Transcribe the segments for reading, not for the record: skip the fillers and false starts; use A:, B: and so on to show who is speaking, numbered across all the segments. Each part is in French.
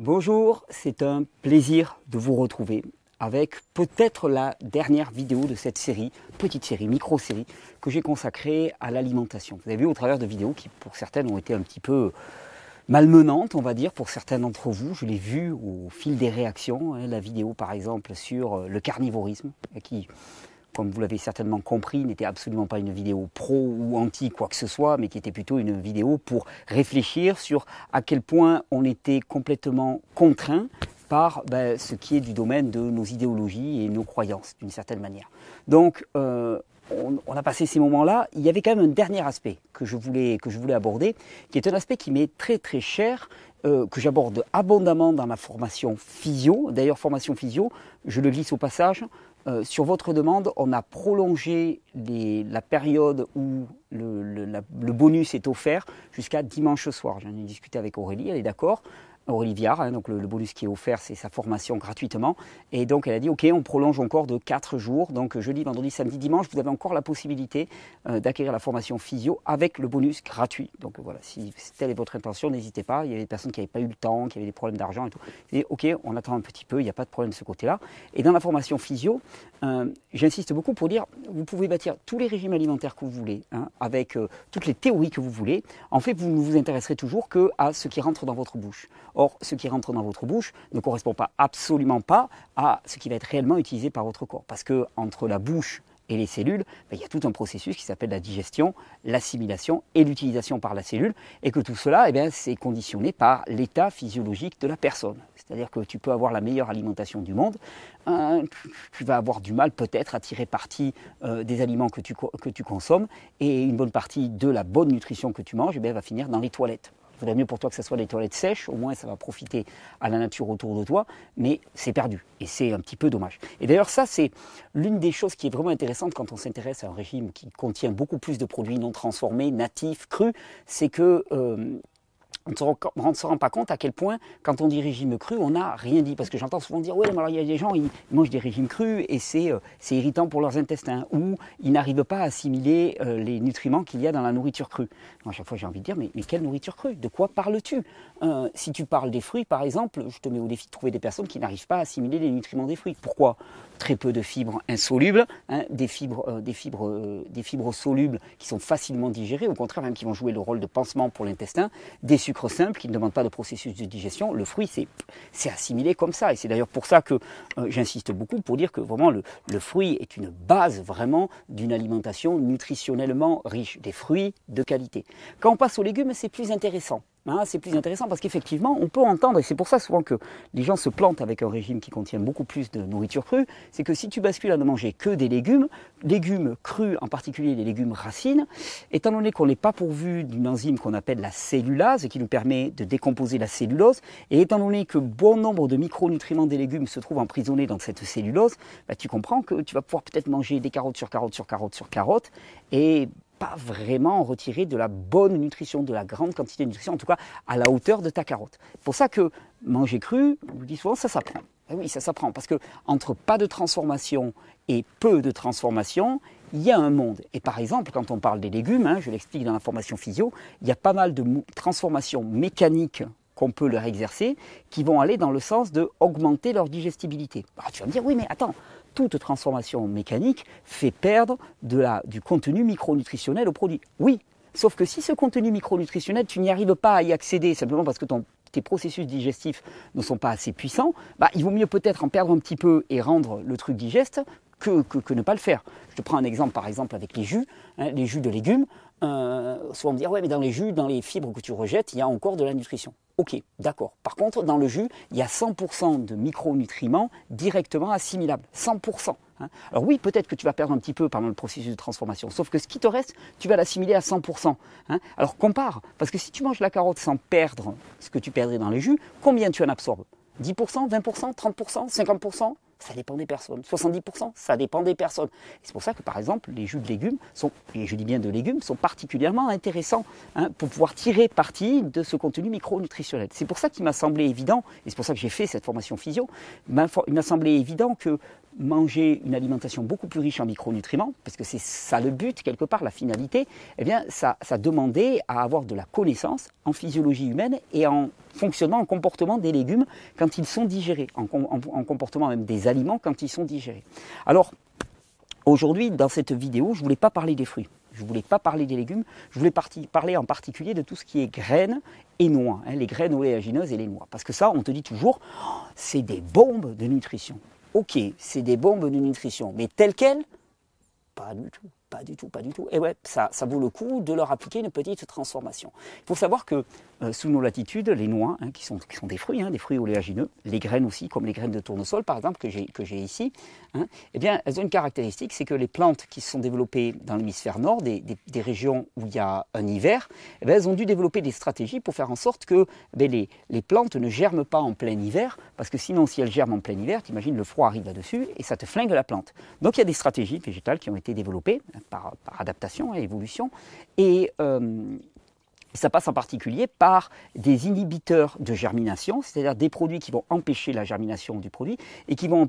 A: Bonjour, c'est un plaisir de vous retrouver avec peut-être la dernière vidéo de cette série, petite série, micro-série, que j'ai consacrée à l'alimentation. Vous avez vu au travers de vidéos qui, pour certaines, ont été un petit peu malmenantes, on va dire, pour certains d'entre vous. Je l'ai vu au fil des réactions, la vidéo par exemple sur le carnivorisme, qui, comme vous l'avez certainement compris, n'était absolument pas une vidéo pro ou anti quoi que ce soit, mais qui était plutôt une vidéo pour réfléchir sur à quel point on était complètement contraint par ce qui est du domaine de nos idéologies et nos croyances, d'une certaine manière. Donc, on a passé ces moments-là. Il y avait quand même un dernier aspect que je voulais aborder, qui est un aspect qui m'est très très cher, que j'aborde abondamment dans ma formation physio. D'ailleurs, formation physio, je le glisse au passage, sur votre demande, on a prolongé la période où le bonus est offert jusqu'à dimanche soir. J'en ai discuté avec Aurélie, elle est d'accord. Aurélie Viard, donc le bonus qui est offert, c'est sa formation gratuitement. Et donc elle a dit, ok, on prolonge encore de 4 jours. Donc jeudi, vendredi, samedi, dimanche, vous avez encore la possibilité d'acquérir la formation physio avec le bonus gratuit. Donc voilà, si telle est votre intention, n'hésitez pas. Il y avait des personnes qui n'avaient pas eu le temps, qui avaient des problèmes d'argent et tout. Et ok, on attend un petit peu, il n'y a pas de problème de ce côté-là. Et dans la formation physio, j'insiste beaucoup pour dire, vous pouvez bâtir tous les régimes alimentaires que vous voulez, avec toutes les théories que vous voulez. En fait, vous ne vous intéresserez toujours qu'à ce qui rentre dans votre bouche. Or, ce qui rentre dans votre bouche ne correspond absolument pas à ce qui va être réellement utilisé par votre corps. Parce que entre la bouche et les cellules, il y a tout un processus qui s'appelle la digestion, l'assimilation et l'utilisation par la cellule, et que tout cela, c'est conditionné par l'état physiologique de la personne. C'est-à-dire que tu peux avoir la meilleure alimentation du monde, tu vas avoir du mal peut-être à tirer parti des aliments que tu consommes, et une bonne partie de la bonne nutrition que tu manges va finir dans les toilettes. Il faudrait mieux pour toi que ce soit des toilettes sèches, au moins ça va profiter à la nature autour de toi, mais c'est perdu et c'est un petit peu dommage. Et d'ailleurs ça c'est l'une des choses qui est vraiment intéressante quand on s'intéresse à un régime qui contient beaucoup plus de produits non transformés, natifs, crus, c'est que on ne se rend pas compte à quel point, quand on dit régime cru, on n'a rien dit. Parce que j'entends souvent dire, oui, mais alors il y a des gens, ils mangent des régimes crus et c'est irritant pour leurs intestins. Ou ils n'arrivent pas à assimiler les nutriments qu'il y a dans la nourriture crue. Moi, à chaque fois, j'ai envie de dire, mais quelle nourriture crue? De quoi parles-tu? Si tu parles des fruits, par exemple, je te mets au défi de trouver des personnes qui n'arrivent pas à assimiler les nutriments des fruits. Pourquoi? Très peu de fibres insolubles, des fibres solubles qui sont facilement digérées, au contraire, même qui vont jouer le rôle de pansement pour l'intestin, des sucres simples qui ne demandent pas de processus de digestion. Le fruit, c'est assimilé comme ça. Et c'est d'ailleurs pour ça que j'insiste beaucoup pour dire que vraiment le fruit est une base vraiment d'une alimentation nutritionnellement riche, des fruits de qualité. Quand on passe aux légumes, c'est plus intéressant. C'est plus intéressant parce qu'effectivement, on peut entendre, et c'est pour ça souvent que les gens se plantent avec un régime qui contient beaucoup plus de nourriture crue, c'est que si tu bascules à ne manger que des légumes crus, en particulier les légumes racines, étant donné qu'on n'est pas pourvu d'une enzyme qu'on appelle la cellulase, et qui nous permet de décomposer la cellulose, et étant donné que bon nombre de micronutriments des légumes se trouvent emprisonnés dans cette cellulose, tu comprends que tu vas pouvoir peut-être manger des carottes sur carottes sur carottes sur carottes, et pas vraiment retirer de la bonne nutrition, de la grande quantité de nutrition, en tout cas à la hauteur de ta carotte. C'est pour ça que manger cru, je vous dis souvent, ça s'apprend. Et oui, ça s'apprend, parce que entre pas de transformation et peu de transformation, il y a un monde. Et par exemple, quand on parle des légumes, je l'explique dans la formation physio, il y a pas mal de transformations mécaniques qu'on peut leur exercer, qui vont aller dans le sens d'augmenter leur digestibilité. Alors, tu vas me dire, oui mais attends, toute transformation mécanique fait perdre du contenu micronutritionnel au produit. Oui, sauf que si ce contenu micronutritionnel, tu n'y arrives pas à y accéder simplement parce que tes processus digestifs ne sont pas assez puissants, il vaut mieux peut-être en perdre un petit peu et rendre le truc digeste que ne pas le faire. Je te prends un exemple par exemple avec les jus de légumes. Souvent on me dit, ouais mais dans les jus, dans les fibres que tu rejettes, il y a encore de la nutrition. Ok, d'accord. Par contre, dans le jus, il y a 100% de micronutriments directement assimilables. 100%. Alors oui, peut-être que tu vas perdre un petit peu pendant le processus de transformation, sauf que ce qui te reste, tu vas l'assimiler à 100%. Alors compare, parce que si tu manges la carotte sans perdre ce que tu perdrais dans les jus, combien tu en absorbes? 10%, 20%, 30%, 50%? Ça dépend des personnes. 70%, ça dépend des personnes. C'est pour ça que, par exemple, les jus de légumes, et je dis bien de légumes, sont particulièrement intéressants pour pouvoir tirer parti de ce contenu micronutritionnel. C'est pour ça qu'il m'a semblé évident, et c'est pour ça que j'ai fait cette formation physio, il m'a semblé évident que manger une alimentation beaucoup plus riche en micronutriments, parce que c'est ça le but, quelque part, la finalité, eh bien, ça demandait à avoir de la connaissance en physiologie humaine et en fonctionnement, en comportement des légumes quand ils sont digérés, en comportement même des aliments quand ils sont digérés. Alors, aujourd'hui, dans cette vidéo, je ne voulais pas parler des fruits. Je ne voulais pas parler des légumes, je voulais parler en particulier de tout ce qui est graines et noix, hein, les graines oléagineuses et les noix. Parce que ça, on te dit toujours, oh, c'est des bombes de nutrition. Ok, c'est des bombes de nutrition, mais telles quelles? Pas du tout. Pas du tout, pas du tout. Et ouais, ça vaut le coup de leur appliquer une petite transformation. Il faut savoir que sous nos latitudes, les noix, hein, qui sont des fruits oléagineux, les graines aussi, comme les graines de tournesol par exemple, que j'ai ici, hein, eh bien, elles ont une caractéristique, c'est que les plantes qui se sont développées dans l'hémisphère nord, des régions où il y a un hiver, eh bien, elles ont dû développer des stratégies pour faire en sorte que les plantes ne germent pas en plein hiver, parce que sinon, si elles germent en plein hiver, t'imagines, le froid arrive là-dessus et ça te flingue la plante. Donc il y a des stratégies végétales qui ont été développées par adaptation et évolution, et ça passe en particulier par des inhibiteurs de germination, c'est-à-dire des produits qui vont empêcher la germination du produit et qui vont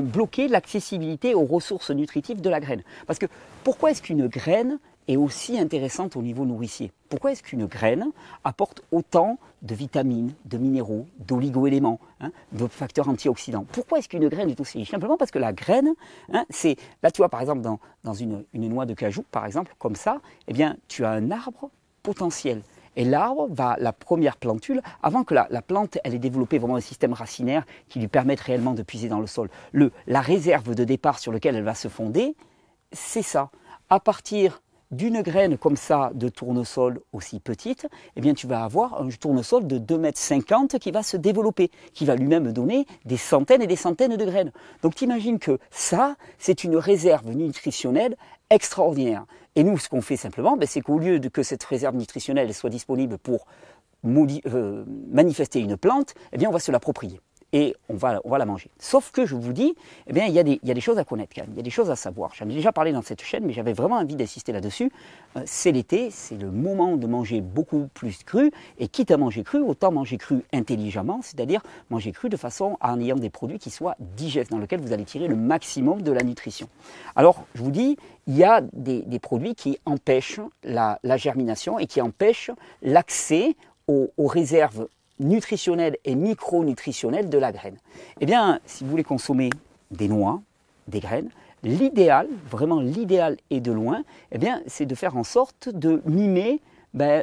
A: bloquer l'accessibilité aux ressources nutritives de la graine. Parce que pourquoi est-ce qu'une graine est aussi intéressante au niveau nourricier? Pourquoi est-ce qu'une graine apporte autant de vitamines, de minéraux, d'oligo-éléments, hein, de facteurs antioxydants? Pourquoi est-ce qu'une graine est aussi riche? Simplement parce que la graine, hein, c'est, là tu vois par exemple dans une noix de cajou, par exemple, comme ça, eh bien tu as un arbre potentiel. Et l'arbre la première plantule, avant que la plante elle ait développé vraiment un système racinaire qui lui permette réellement de puiser dans le sol, la réserve de départ sur laquelle elle va se fonder, c'est ça. À partir d'une graine comme ça de tournesol aussi petite, eh bien tu vas avoir un tournesol de 2,50 m qui va se développer, qui va lui-même donner des centaines et des centaines de graines. Donc tu imagines que ça, c'est une réserve nutritionnelle extraordinaire. Et nous, ce qu'on fait simplement, c'est qu'au lieu que cette réserve nutritionnelle soit disponible pour manifester une plante, eh bien on va se l'approprier. Et on va la manger. Sauf que je vous dis, eh bien, il y a des choses à connaître quand même, il y a des choses à savoir. J'en ai déjà parlé dans cette chaîne, mais j'avais vraiment envie d'insister là-dessus. C'est l'été, c'est le moment de manger beaucoup plus cru, et quitte à manger cru, autant manger cru intelligemment, c'est-à-dire manger cru de façon en ayant des produits qui soient digestes, dans lesquels vous allez tirer le maximum de la nutrition. Alors, je vous dis, il y a des produits qui empêchent la germination et qui empêchent l'accès aux réserves nutritionnelle et micronutritionnelle de la graine. Eh bien, si vous voulez consommer des noix, des graines, l'idéal, vraiment l'idéal et de loin, eh bien, c'est de faire en sorte de mimer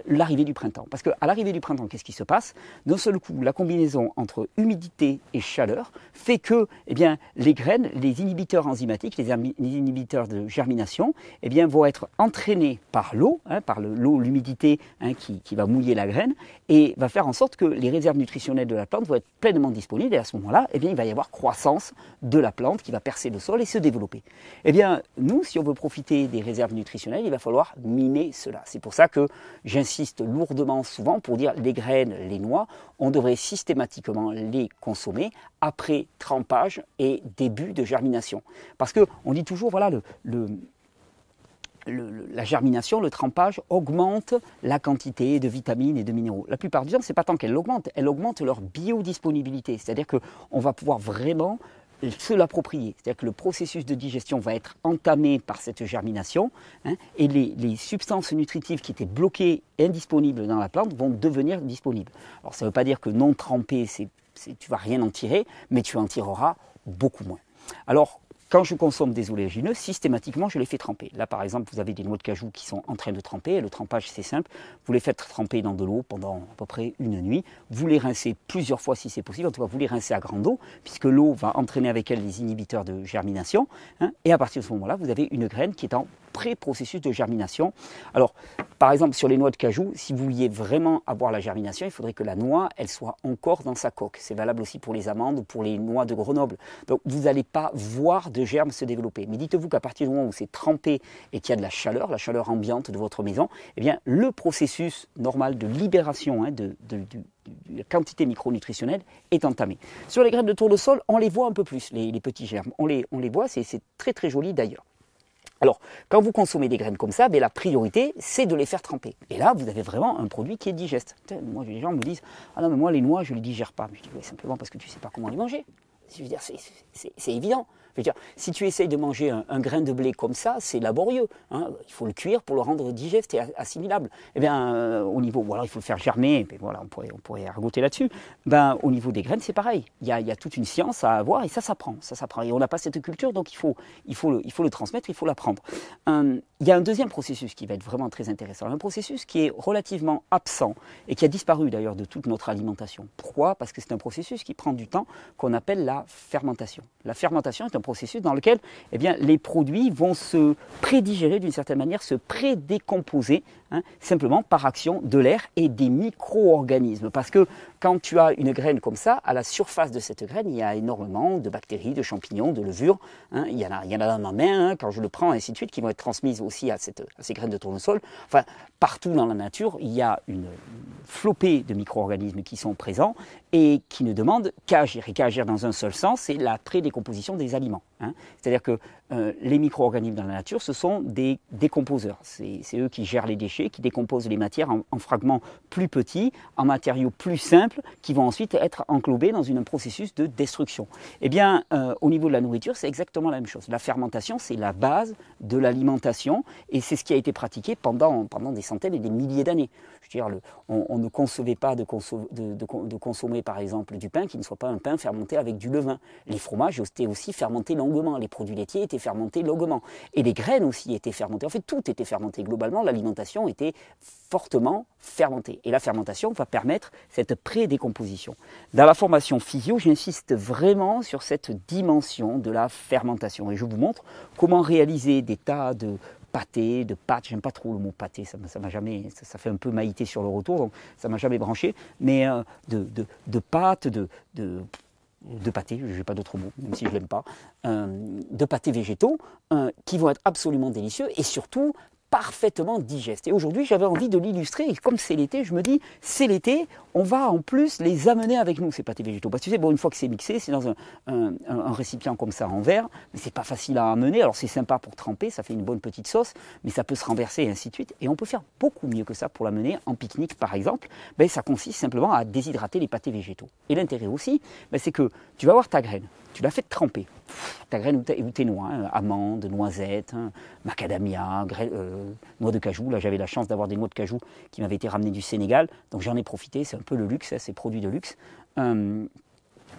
A: l'arrivée du printemps. Parce qu'à l'arrivée du printemps, qu'est-ce qui se passe? D'un seul coup, la combinaison entre humidité et chaleur fait que eh bien, les graines, les inhibiteurs enzymatiques, les inhibiteurs de germination, eh bien, vont être entraînés par l'eau, hein, par l'eau, l'humidité hein, qui va mouiller la graine, et va faire en sorte que les réserves nutritionnelles de la plante vont être pleinement disponibles, et à ce moment-là, eh bien, il va y avoir croissance de la plante qui va percer le sol et se développer. Eh bien, nous, si on veut profiter des réserves nutritionnelles, il va falloir mimer cela. C'est pour ça que j'insiste lourdement souvent pour dire les graines, les noix, on devrait systématiquement les consommer après trempage et début de germination. Parce qu'on dit toujours, voilà, la germination, le trempage augmente la quantité de vitamines et de minéraux. La plupart du temps, ce n'est pas tant qu'elle augmente leur biodisponibilité. C'est-à-dire qu'on va pouvoir vraiment se l'approprier. C'est-à-dire que le processus de digestion va être entamé par cette germination hein, et les substances nutritives qui étaient bloquées et indisponibles dans la plante vont devenir disponibles. Alors ça ne veut pas dire que non trempé, tu ne vas rien en tirer, mais tu en tireras beaucoup moins. Alors, quand je consomme des oléagineux, systématiquement, je les fais tremper. Là, par exemple, vous avez des noix de cajou qui sont en train de tremper. Le trempage, c'est simple. Vous les faites tremper dans de l'eau pendant à peu près une nuit. Vous les rincez plusieurs fois si c'est possible. En tout cas, vous les rincez à grande eau, puisque l'eau va entraîner avec elle les inhibiteurs de germination. Hein, et à partir de ce moment-là, vous avez une graine qui est en pré-processus de germination. Alors, par exemple, sur les noix de cajou, si vous vouliez vraiment avoir la germination, il faudrait que la noix, elle soit encore dans sa coque. C'est valable aussi pour les amandes ou pour les noix de Grenoble. Donc, vous n'allez pas voir de germes se développer. Mais dites-vous qu'à partir du moment où c'est trempé et qu'il y a de la chaleur ambiante de votre maison, eh bien, le processus normal de libération hein, de la quantité micronutritionnelle est entamée. Sur les graines de tournesol, on les voit un peu plus, les petits germes. On les voit, c'est très très joli d'ailleurs. Alors, quand vous consommez des graines comme ça, la priorité, c'est de les faire tremper. Et là, vous avez vraiment un produit qui est digeste. Moi, les gens me disent « Ah non, mais moi, les noix, je ne les digère pas. » Je dis « Oui, simplement parce que tu ne sais pas comment les manger. » Je veux dire, c'est évident. Je veux dire, si tu essayes de manger un grain de blé comme ça, c'est laborieux. Hein. Il faut le cuire pour le rendre digeste et assimilable. Eh bien, au niveau, voilà, il faut le faire germer. Et voilà, on pourrait ragoter là-dessus. Ben, au niveau des graines, c'est pareil. Il y a toute une science à avoir et ça s'apprend. Et on n'a pas cette culture, donc il faut le transmettre, il faut l'apprendre. Il y a un deuxième processus qui va être vraiment très intéressant. Un processus qui est relativement absent et qui a disparu d'ailleurs de toute notre alimentation. Pourquoi? Parce que c'est un processus qui prend du temps, qu'on appelle la fermentation. La fermentation est un processus dans lequel eh bien, les produits vont se prédigérer d'une certaine manière, se prédécomposer, simplement par action de l'air et des micro-organismes. Parce que quand tu as une graine comme ça, à la surface de cette graine, il y a énormément de bactéries, de champignons, de levures. Il y en a dans ma main, quand je le prends, ainsi de suite, qui vont être transmises aussi à ces graines de tournesol. Enfin, partout dans la nature, il y a une flopée de micro-organismes qui sont présents et qui ne demandent qu'à agir. Et qu'à agir dans un seul sens, c'est la prédécomposition des aliments. C'est-à-dire que les micro-organismes dans la nature, ce sont des décomposeurs. C'est eux qui gèrent les déchets, qui décomposent les matières en fragments plus petits, en matériaux plus simples, qui vont ensuite être englobés dans un processus de destruction. Eh bien, au niveau de la nourriture, c'est exactement la même chose. La fermentation, c'est la base de l'alimentation et c'est ce qui a été pratiqué pendant des centaines et des milliers d'années. Je veux dire, on ne concevait pas de consommer, par exemple, du pain qui ne soit pas un pain fermenté avec du levain. Les fromages étaient aussi fermentés longuement, les produits laitiers étaient fermentés longuement, et les graines aussi étaient fermentées. En fait, tout était fermenté. Globalement, l'alimentation était fortement fermentée. Et la fermentation va permettre cette pré-décomposition. Dans la formation physio, j'insiste vraiment sur cette dimension de la fermentation. Et je vous montre comment réaliser des tas de pâté, de pâtes, j'aime pas trop le mot pâté, ça fait un peu maïté sur le retour, donc ça m'a jamais branché, mais de pâtes, de pâté, je n'ai pas d'autre mot, même si je ne l'aime pas, de pâtés végétaux qui vont être absolument délicieux et surtout parfaitement digestes. Et aujourd'hui, j'avais envie de l'illustrer, et comme c'est l'été, je me dis, c'est l'été, on va en plus les amener avec nous, ces pâtés végétaux. Parce que tu sais, bon, une fois que c'est mixé, c'est dans un récipient comme ça en verre, mais c'est pas facile à amener, alors c'est sympa pour tremper, ça fait une bonne petite sauce, mais ça peut se renverser et ainsi de suite. Et on peut faire beaucoup mieux que ça pour l'amener en pique-nique, par exemple. Ben, ça consiste simplement à déshydrater les pâtés végétaux. Et l'intérêt aussi, ben, c'est que tu vas avoir ta graine, tu l'as fait tremper. Ta graine ou tes noix, amandes, noisettes, macadamia, noix de cajou. Là, j'avais la chance d'avoir des noix de cajou qui m'avaient été ramenées du Sénégal, donc j'en ai profité, c'est un peu le luxe, ces produits de luxe.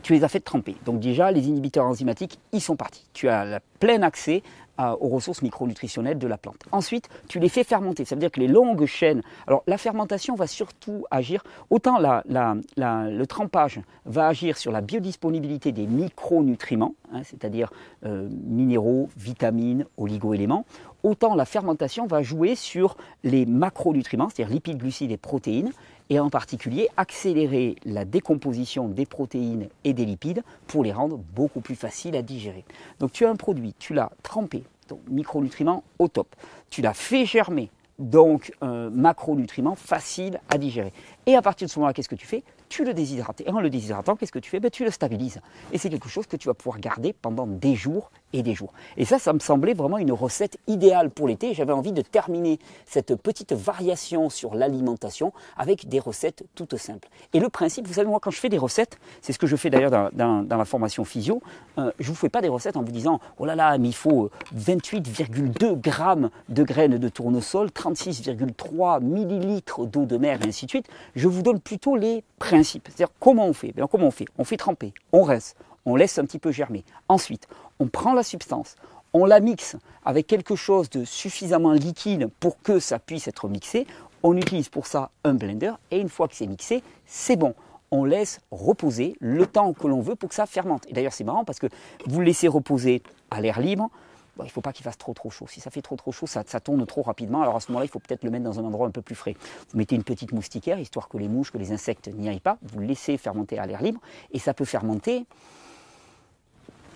A: Tu les as fait tremper. Donc déjà, les inhibiteurs enzymatiques, ils sont partis. Tu as plein accès aux ressources micronutritionnelles de la plante. Ensuite, tu les fais fermenter. Ça veut dire que les longues chaînes... Alors, la fermentation va surtout agir... Autant le trempage va agir sur la biodisponibilité des micronutriments, c'est-à-dire minéraux, vitamines, oligo-éléments, autant la fermentation va jouer sur les macronutriments, c'est-à-dire lipides, glucides et protéines, et en particulier accélérer la décomposition des protéines et des lipides pour les rendre beaucoup plus faciles à digérer. Donc tu as un produit, tu l'as trempé, donc micronutriments au top, tu l'as fait germer, donc macronutriments faciles à digérer. Et à partir de ce moment-là, qu'est-ce que tu fais? Tu le déshydrates. Et en le déshydratant, qu'est-ce que tu fais? Ben, tu le stabilises. Et c'est quelque chose que tu vas pouvoir garder pendant des jours et des jours. Et ça me semblait vraiment une recette idéale pour l'été. J'avais envie de terminer cette petite variation sur l'alimentation avec des recettes toutes simples. Et le principe, vous savez, moi, quand je fais des recettes, c'est ce que je fais d'ailleurs dans la formation physio, je ne vous fais pas des recettes en vous disant « Oh là là, mais il faut 28,2 grammes de graines de tournesol, 36,3 millilitres d'eau de mer, et ainsi de suite. » Je vous donne plutôt les principes. C'est-à-dire comment on fait? Bien, comment on fait? On fait tremper, on rince, on laisse un petit peu germer. Ensuite, on prend la substance, on la mixe avec quelque chose de suffisamment liquide pour que ça puisse être mixé. On utilise pour ça un blender et une fois que c'est mixé, c'est bon. On laisse reposer le temps que l'on veut pour que ça fermente. Et d'ailleurs, c'est marrant parce que vous le laissez reposer à l'air libre. Bon, il ne faut pas qu'il fasse trop chaud. Si ça fait trop chaud, ça tourne trop rapidement. Alors à ce moment-là, il faut peut-être le mettre dans un endroit un peu plus frais. Vous mettez une petite moustiquaire, histoire que les mouches, que les insectes n'y aillent pas. Vous le laissez fermenter à l'air libre et ça peut fermenter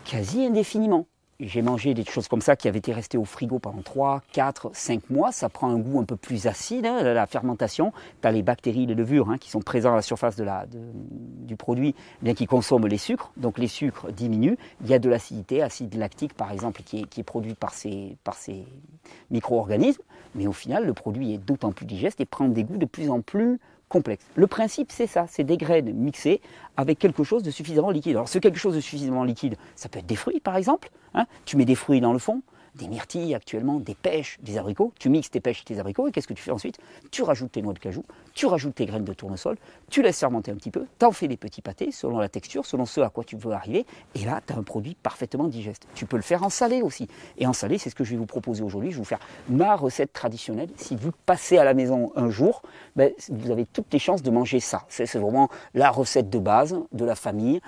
A: quasi indéfiniment. J'ai mangé des choses comme ça qui avaient été restées au frigo pendant 3, 4, 5 mois. Ça prend un goût un peu plus acide, la fermentation. Tu as les bactéries, les levures qui sont présentes à la surface du produit, bien qu'ils consomment les sucres. Donc les sucres diminuent. Il y a de l'acidité, acide lactique par exemple, qui est produit par ces micro-organismes. Mais au final, le produit est d'autant plus digeste et prend des goûts de plus en plus complexe. Le principe, c'est ça, c'est des graines mixées avec quelque chose de suffisamment liquide. Alors, ce quelque chose de suffisamment liquide, ça peut être des fruits, par exemple. Hein. Tu mets des fruits dans le fond, des myrtilles actuellement, des pêches, des abricots. Tu mixes tes pêches et tes abricots, et qu'est-ce que tu fais ensuite? Tu rajoutes tes noix de cajou, tu rajoutes tes graines de tournesol, tu laisses fermenter un petit peu, tu en fais des petits pâtés selon la texture, selon ce à quoi tu veux arriver, et là, tu as un produit parfaitement digeste. Tu peux le faire en salé aussi. Et en salé, c'est ce que je vais vous proposer aujourd'hui. Je vais vous faire ma recette traditionnelle. Si vous passez à la maison un jour, ben, vous avez toutes les chances de manger ça. C'est vraiment la recette de base de la famille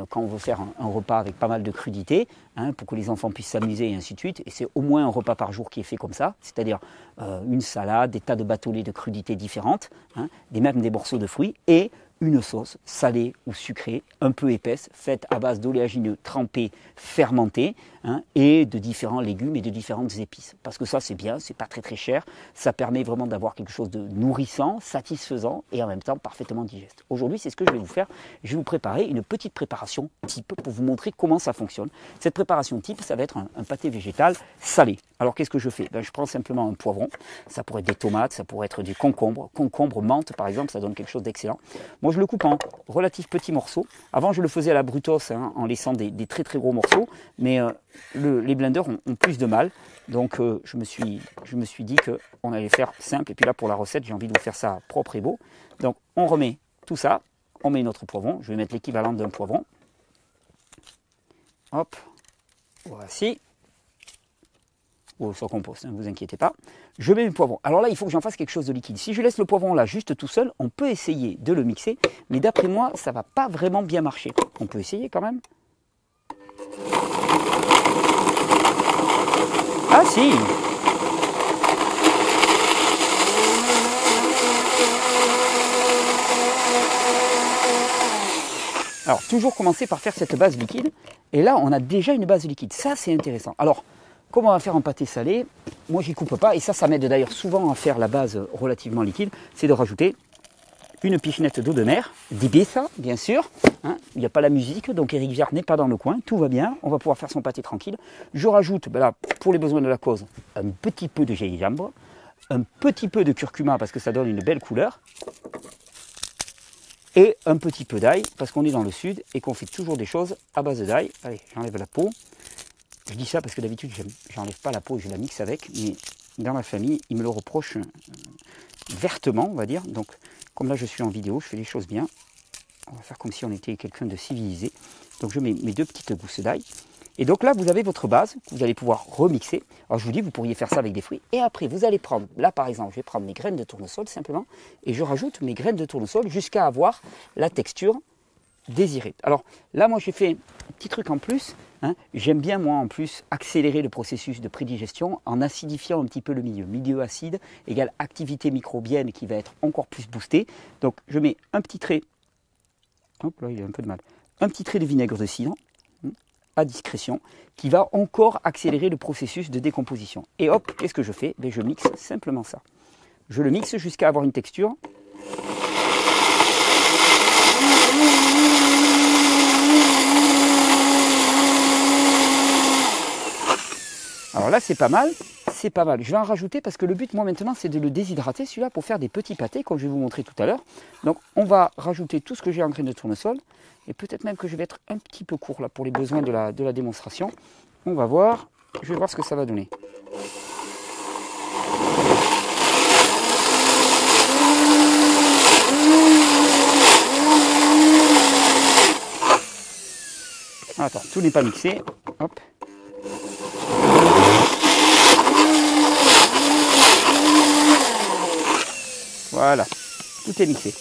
A: quand on veut faire un repas avec pas mal de crudités, hein, pour que les enfants puissent s'amuser et ainsi de suite. Et c'est au moins un repas par jour qui est fait comme ça, c'est-à-dire une salade, des tas de bâtonnets de crudités différentes, hein, même des morceaux de fruits et une sauce salée ou sucrée, un peu épaisse, faite à base d'oléagineux trempés, fermentés, hein, et de différents légumes et de différentes épices. Parce que ça, c'est bien, c'est pas très cher, ça permet vraiment d'avoir quelque chose de nourrissant, satisfaisant et en même temps parfaitement digeste. Aujourd'hui, c'est ce que je vais vous faire. Je vais vous préparer une petite préparation type pour vous montrer comment ça fonctionne. Cette préparation type, ça va être un pâté végétal salé. Alors, qu'est-ce que je fais? Ben, je prends simplement un poivron, ça pourrait être des tomates, ça pourrait être du concombre, menthe par exemple, ça donne quelque chose d'excellent. Moi, je le coupe en relatifs petits morceaux. Avant, je le faisais à la brutos, hein, en laissant des très très gros morceaux, mais les blenders ont plus de mal. Donc, je me suis dit qu'on allait faire simple. Et puis là, pour la recette, j'ai envie de vous faire ça propre et beau. Donc, on remet tout ça, on met notre poivron. Je vais mettre l'équivalent d'un poivron. Hop, voici. Sans compost, ne vous inquiétez pas. Je mets mes poivrons. Alors là, il faut que j'en fasse quelque chose de liquide. Si je laisse le poivron là juste tout seul, on peut essayer de le mixer, mais d'après moi, ça ne va pas vraiment bien marcher. On peut essayer quand même. Ah si! Alors, toujours commencer par faire cette base liquide. Et là, on a déjà une base liquide. Ça, c'est intéressant. Alors, comment on va faire un pâté salé? Moi, j'y coupe pas. Et ça m'aide d'ailleurs souvent à faire la base relativement liquide. C'est de rajouter une pichenette d'eau de mer, d'Ibiza, bien sûr. Hein, il n'y a pas la musique, donc Éric Viard n'est pas dans le coin. Tout va bien. On va pouvoir faire son pâté tranquille. Je rajoute, ben là, pour les besoins de la cause, un petit peu de gingembre, un petit peu de curcuma parce que ça donne une belle couleur. Et un petit peu d'ail, parce qu'on est dans le sud et qu'on fait toujours des choses à base d'ail. Allez, j'enlève la peau. Je dis ça parce que d'habitude, j'enlève pas la peau et je la mixe avec. Mais dans ma famille, ils me le reprochent vertement, on va dire. Donc, comme là, je suis en vidéo, je fais les choses bien. On va faire comme si on était quelqu'un de civilisé. Donc, je mets mes deux petites gousses d'ail. Et donc là, vous avez votre base que vous allez pouvoir remixer. Alors, je vous dis, vous pourriez faire ça avec des fruits. Et après, vous allez prendre, là par exemple, je vais prendre mes graines de tournesol simplement. Et je rajoute mes graines de tournesol jusqu'à avoir la texture désirée. Alors là, moi, j'ai fait un petit truc en plus. Hein. J'aime bien, moi, en plus, accélérer le processus de prédigestion en acidifiant un petit peu le milieu. Milieu acide égale activité microbienne qui va être encore plus boostée. Donc, je mets un petit trait. Hop, là, il a un peu de mal. Un petit trait de vinaigre de cidre à discrétion, qui va encore accélérer le processus de décomposition. Et hop, qu'est-ce que je fais? Ben, je mixe simplement ça. Je le mixe jusqu'à avoir une texture. Alors là, c'est pas mal. C'est pas mal. Je vais en rajouter parce que le but, moi, maintenant, c'est de le déshydrater, celui-là, pour faire des petits pâtés, comme je vais vous montrer tout à l'heure. Donc, on va rajouter tout ce que j'ai en graines de tournesol. Et peut-être même que je vais être un petit peu court, là, pour les besoins de la démonstration. On va voir. Je vais voir ce que ça va donner. Attends, tout n'est pas mixé. Hop. Voilà, tout est mixé.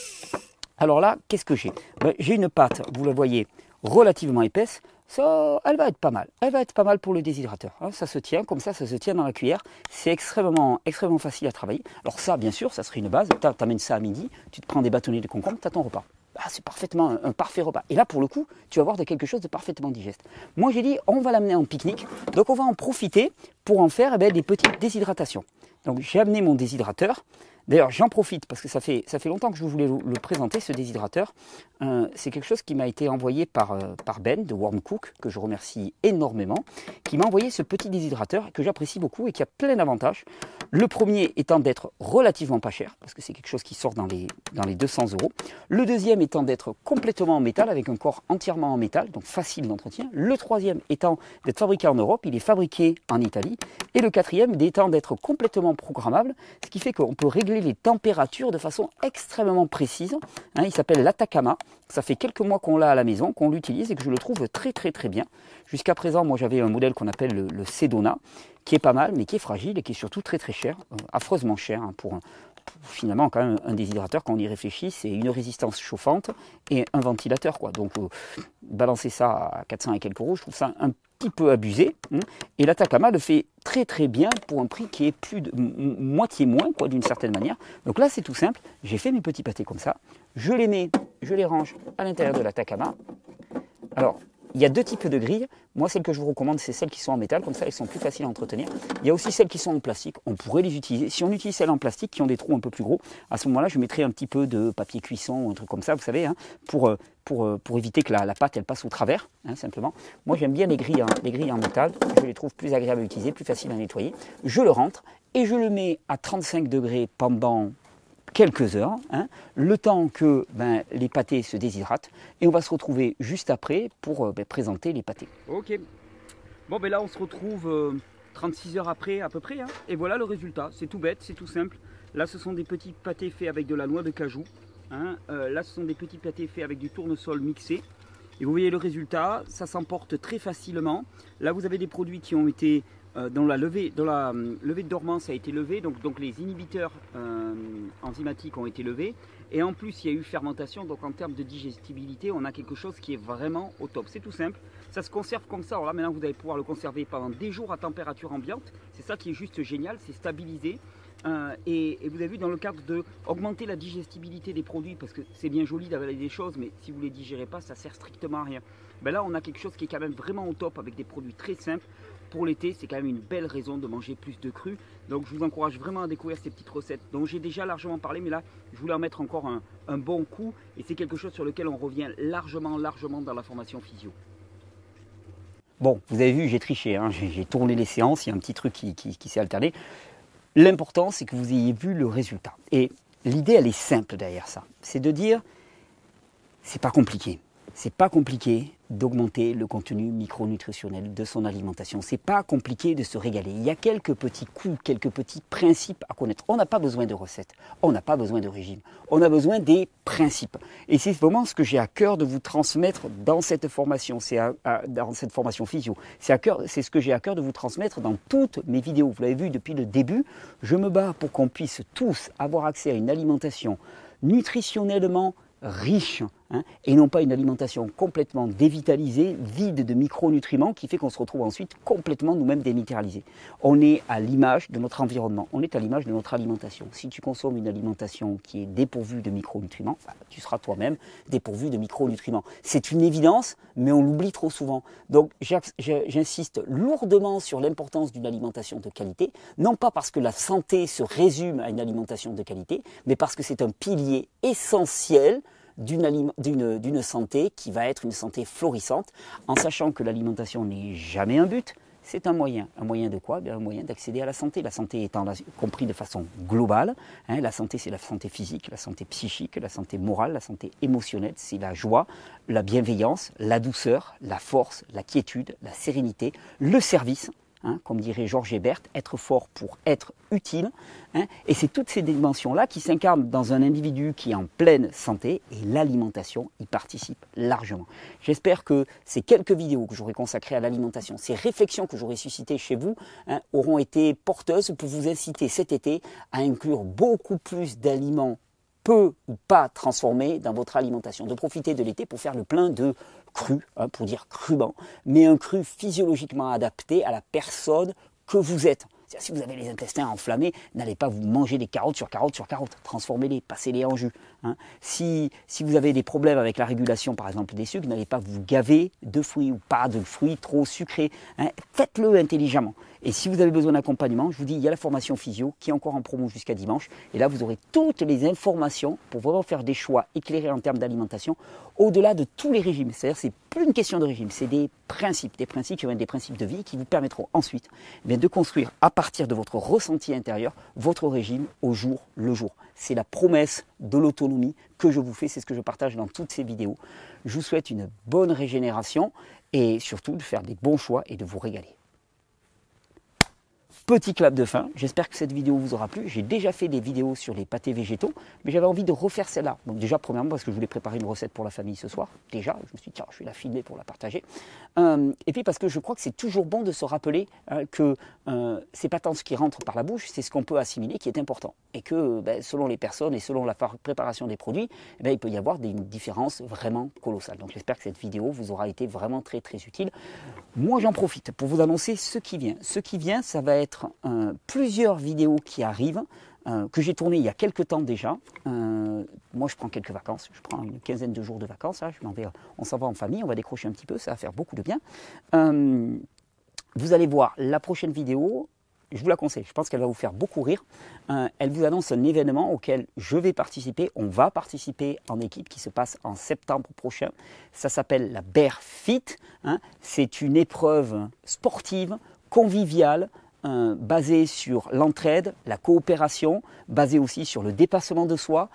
A: Alors là, qu'est-ce que j'ai? Ben, j'ai une pâte, vous la voyez, relativement épaisse. Ça, elle va être pas mal. Elle va être pas mal pour le déshydrateur. Hein, ça se tient comme ça se tient dans la cuillère. C'est extrêmement facile à travailler. Alors ça, bien sûr, ça serait une base. Tu amènes ça à midi, tu te prends des bâtonnets de concombre, tu as ton repas. Ah, c'est parfaitement un parfait repas. Et là, pour le coup, tu vas avoir quelque chose de parfaitement digeste. Moi, j'ai dit, on va l'amener en pique-nique. Donc, on va en profiter pour en faire des petites déshydratations. Donc, j'ai amené mon déshydrateur. D'ailleurs, j'en profite parce que ça fait longtemps que je voulais le présenter, ce déshydrateur. C'est quelque chose qui m'a été envoyé par Ben de Warm Cook, que je remercie énormément, qui m'a envoyé ce petit déshydrateur que j'apprécie beaucoup et qui a plein d'avantages. Le premier étant d'être relativement pas cher, parce que c'est quelque chose qui sort dans les 200 €. Le deuxième étant d'être complètement en métal, avec un corps entièrement en métal, donc facile d'entretien. Le troisième étant d'être fabriqué en Europe, il est fabriqué en Italie. Et le quatrième étant d'être complètement programmable, ce qui fait qu'on peut régler les températures de façon extrêmement précise. Il s'appelle l'Atacama. Ça fait quelques mois qu'on l'a à la maison, qu'on l'utilise et que je le trouve très bien. Jusqu'à présent, moi j'avais un modèle qu'on appelle le Sedona, qui est pas mal, mais qui est fragile et qui est surtout très cher, affreusement cher pour finalement quand même un déshydrateur, quand on y réfléchit, c'est une résistance chauffante et un ventilateur, quoi. Donc balancer ça à 400 et quelques euros, je trouve ça un petit peu abusé. Et l'Atacama le fait très bien pour un prix qui est plus de moitié moins, quoi, d'une certaine manière. Donc là c'est tout simple, j'ai fait mes petits pâtés comme ça, je les range à l'intérieur de l'Atacama. Alors, il y a deux types de grilles. Moi, celle que je vous recommande, c'est celles qui sont en métal. Comme ça, elles sont plus faciles à entretenir. Il y a aussi celles qui sont en plastique. On pourrait les utiliser. Si on utilise celles en plastique qui ont des trous un peu plus gros, à ce moment-là, je mettrai un petit peu de papier cuisson ou un truc comme ça, vous savez, pour éviter que la pâte elle passe au travers, simplement. Moi, j'aime bien les grilles en métal. Je les trouve plus agréables à utiliser, plus faciles à nettoyer. Je le rentre et je le mets à 35 degrés pendant quelques heures, le temps que les pâtés se déshydratent, et on va se retrouver juste après pour présenter les pâtés. Ok, bon là on se retrouve 36 heures après à peu près, et voilà le résultat. C'est tout bête, c'est tout simple. Là ce sont des petits pâtés faits avec de la noix de cajou, là ce sont des petits pâtés faits avec du tournesol mixé, et vous voyez le résultat, ça s'emporte très facilement. Là vous avez des produits qui ont été dans la levée de dormance a été levée, donc les inhibiteurs enzymatiques ont été levés, et en plus il y a eu fermentation, donc en termes de digestibilité on a quelque chose qui est vraiment au top. C'est tout simple, ça se conserve comme ça. Alors là maintenant vous allez pouvoir le conserver pendant des jours à température ambiante, c'est ça qui est juste génial, c'est stabilisé. Et vous avez vu, dans le cadre de augmenter la digestibilité des produits, parce que c'est bien joli d'avaler des choses, mais si vous ne les digérez pas, ça sert strictement à rien. Là on a quelque chose qui est quand même vraiment au top, avec des produits très simples. Pour l'été, c'est quand même une belle raison de manger plus de cru. Donc je vous encourage vraiment à découvrir ces petites recettes dont j'ai déjà largement parlé, mais là je voulais en mettre encore un bon coup, et c'est quelque chose sur lequel on revient largement dans la formation physio. Bon, vous avez vu, j'ai triché, j'ai tourné les séances, il y a un petit truc qui s'est alterné. L'important, c'est que vous ayez vu le résultat. Et l'idée, elle est simple derrière ça. C'est de dire, c'est pas compliqué. C'est pas compliqué d'augmenter le contenu micronutritionnel de son alimentation. C'est pas compliqué de se régaler. Il y a quelques petits coups, quelques petits principes à connaître. On n'a pas besoin de recettes, on n'a pas besoin de régime. On a besoin des principes. Et c'est vraiment ce que j'ai à cœur de vous transmettre dans cette formation, dans cette formation physio. C'est ce que j'ai à cœur de vous transmettre dans toutes mes vidéos. Vous l'avez vu depuis le début, je me bats pour qu'on puisse tous avoir accès à une alimentation nutritionnellement riche, et non pas une alimentation complètement dévitalisée, vide de micronutriments, qui fait qu'on se retrouve ensuite complètement nous-mêmes déminéralisés. On est à l'image de notre environnement, on est à l'image de notre alimentation. Si tu consommes une alimentation qui est dépourvue de micronutriments, tu seras toi-même dépourvu de micronutriments. C'est une évidence, mais on l'oublie trop souvent. Donc j'insiste lourdement sur l'importance d'une alimentation de qualité, non pas parce que la santé se résume à une alimentation de qualité, mais parce que c'est un pilier essentiel d'une santé qui va être une santé florissante, en sachant que l'alimentation n'est jamais un but, c'est un moyen. Un moyen de quoi? Un moyen d'accéder à la santé. La santé étant compris de façon globale. La santé, c'est la santé physique, la santé psychique, la santé morale, la santé émotionnelle. C'est la joie, la bienveillance, la douceur, la force, la quiétude, la sérénité, le service. Comme dirait Georges Hébert, être fort pour être utile. Et c'est toutes ces dimensions-là qui s'incarnent dans un individu qui est en pleine santé, et l'alimentation y participe largement. J'espère que ces quelques vidéos que j'aurai consacrées à l'alimentation, ces réflexions que j'aurai suscitées chez vous, auront été porteuses pour vous inciter cet été à inclure beaucoup plus d'aliments peu ou pas transformés dans votre alimentation, de profiter de l'été pour faire le plein de cru, pour dire crûment, mais un cru physiologiquement adapté à la personne que vous êtes. Si vous avez les intestins enflammés, n'allez pas vous manger des carottes sur carottes sur carottes, transformez-les, passez-les en jus. Si vous avez des problèmes avec la régulation, par exemple des sucres, n'allez pas vous gaver de fruits ou pas de fruits trop sucrés. Faites-le intelligemment. Et si vous avez besoin d'accompagnement, je vous dis, il y a la formation physio qui est encore en promo jusqu'à dimanche. Et là, vous aurez toutes les informations pour vraiment faire des choix éclairés en termes d'alimentation au-delà de tous les régimes. C'est-à-dire, c'est plus une question de régime, c'est des principes qui vont être des principes de vie qui vous permettront ensuite de construire à partir de votre ressenti intérieur votre régime au jour le jour. C'est la promesse de l'autonomie que je vous fais, c'est ce que je partage dans toutes ces vidéos. Je vous souhaite une bonne régénération et surtout de faire des bons choix et de vous régaler. Petit clap de fin, j'espère que cette vidéo vous aura plu. J'ai déjà fait des vidéos sur les pâtés végétaux, mais j'avais envie de refaire celle-là. Donc déjà, premièrement, parce que je voulais préparer une recette pour la famille ce soir. Déjà, je me suis dit, tiens, je vais la filmer pour la partager. Et puis parce que je crois que c'est toujours bon de se rappeler que c'est pas tant ce qui rentre par la bouche, c'est ce qu'on peut assimiler qui est important. Et que selon les personnes et selon la préparation des produits, il peut y avoir des différences vraiment colossales. Donc j'espère que cette vidéo vous aura été vraiment très très utile. Moi, j'en profite pour vous annoncer ce qui vient. Ce qui vient, ça va être plusieurs vidéos qui arrivent, que j'ai tournées il y a quelques temps déjà. Moi, je prends quelques vacances, je prends une quinzaine de jours de vacances. Là, on s'en va en famille, on va décrocher un petit peu, ça va faire beaucoup de bien. Vous allez voir la prochaine vidéo, je vous la conseille, je pense qu'elle va vous faire beaucoup rire. Elle vous annonce un événement auquel je vais participer, on va participer en équipe qui se passe en septembre prochain. Ça s'appelle la Bear Fit. C'est une épreuve sportive, conviviale, basé sur l'entraide, la coopération, basé aussi sur le dépassement de soi.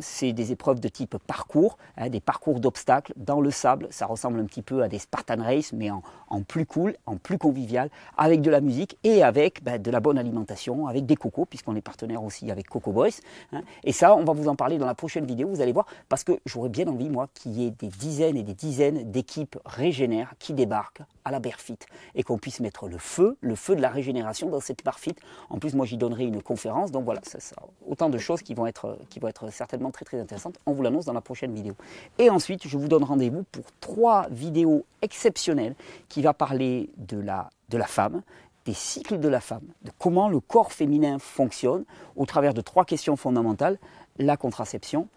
A: C'est des épreuves de type parcours, des parcours d'obstacles dans le sable. Ça ressemble un petit peu à des Spartan Race, mais en plus cool, en plus convivial, avec de la musique et avec de la bonne alimentation, avec des cocos, puisqu'on est partenaire aussi avec Coco Boys. Et ça, on va vous en parler dans la prochaine vidéo, vous allez voir, parce que j'aurais bien envie, moi, qu'il y ait des dizaines et des dizaines d'équipes régénères qui débarquent à la Bear Fit et qu'on puisse mettre le feu de la régénération dans cette Bear Fit. En plus, moi, j'y donnerai une conférence, donc voilà, ça, autant de choses qui vont être certainement très très intéressantes. On vous l'annonce dans la prochaine vidéo. Et ensuite, je vous donne rendez-vous pour 3 vidéos exceptionnelles qui va parler de la femme, des cycles de la femme, de comment le corps féminin fonctionne au travers de 3 questions fondamentales: la contraception,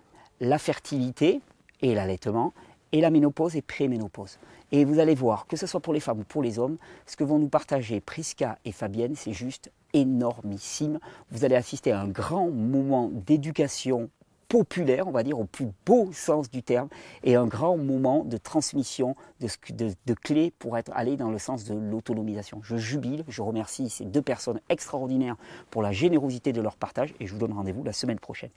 A: la fertilité et l'allaitement, et la ménopause et préménopause. Et vous allez voir, que ce soit pour les femmes ou pour les hommes, ce que vont nous partager Prisca et Fabienne, c'est juste énormissime. Vous allez assister à un grand moment d'éducation populaire, on va dire, au plus beau sens du terme, et un grand moment de transmission de clés pour aller dans le sens de l'autonomisation. Je jubile, je remercie ces 2 personnes extraordinaires pour la générosité de leur partage, et je vous donne rendez-vous la semaine prochaine.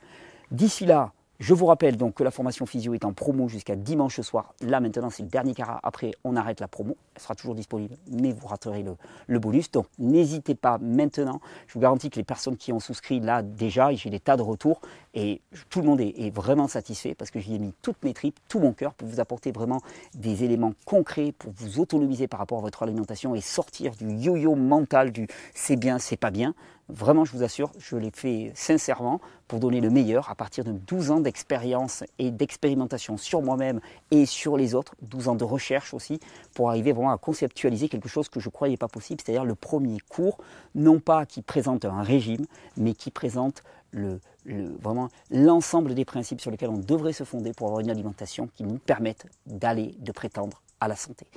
A: D'ici là, je vous rappelle donc que la formation physio est en promo jusqu'à dimanche soir. Là maintenant c'est le dernier carat, après on arrête la promo. Elle sera toujours disponible, mais vous raterez le bonus. Donc n'hésitez pas maintenant. Je vous garantis que les personnes qui ont souscrit là déjà, j'ai des tas de retours et tout le monde est vraiment satisfait parce que j'y ai mis toutes mes tripes, tout mon cœur pour vous apporter vraiment des éléments concrets pour vous autonomiser par rapport à votre alimentation et sortir du yo-yo mental du c'est bien, c'est pas bien. Vraiment, je vous assure, je l'ai fait sincèrement pour donner le meilleur à partir de 12 ans d'expérience et d'expérimentation sur moi-même et sur les autres, 12 ans de recherche aussi, pour arriver vraiment à conceptualiser quelque chose que je ne croyais pas possible, c'est-à-dire le premier cours, non pas qui présente un régime, mais qui présente vraiment l'ensemble des principes sur lesquels on devrait se fonder pour avoir une alimentation qui nous permette de prétendre à la santé.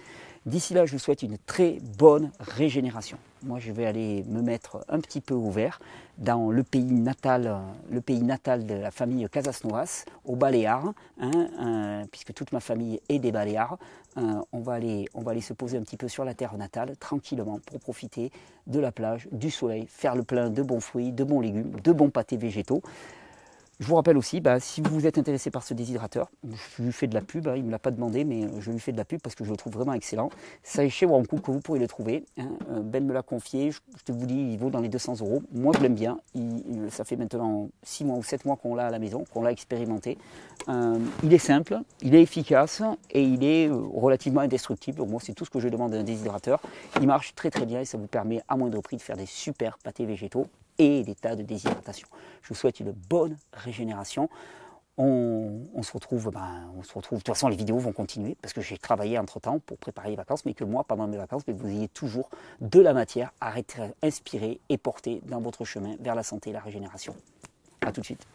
A: D'ici là, je vous souhaite une très bonne régénération. Moi, je vais aller me mettre un petit peu au vert dans le pays natal de la famille Casasnovas, aux Baléares, puisque toute ma famille est des Baléares. On va aller se poser un petit peu sur la terre natale, tranquillement, pour profiter de la plage, du soleil, faire le plein de bons fruits, de bons légumes, de bons pâtés végétaux. Je vous rappelle aussi, si vous êtes intéressé par ce déshydrateur, je lui fais de la pub, il ne me l'a pas demandé, mais je lui fais de la pub parce que je le trouve vraiment excellent. C'est chez Warmcook que vous pourrez le trouver. Ben me l'a confié, je te vous dis, il vaut dans les 200 €. Moi, je l'aime bien. Ça fait maintenant 6 mois ou 7 mois qu'on l'a à la maison, qu'on l'a expérimenté. Il est simple, il est efficace et il est relativement indestructible. Donc moi, c'est tout ce que je demande d'un déshydrateur. Il marche très très bien et ça vous permet à moindre prix de faire des super pâtés végétaux et des tas de déshydratation. Je vous souhaite une bonne régénération. On se retrouve, de toute façon les vidéos vont continuer parce que j'ai travaillé entre temps pour préparer les vacances, mais que moi pendant mes vacances, vous ayez toujours de la matière à inspirer et porter dans votre chemin vers la santé et la régénération. A tout de suite.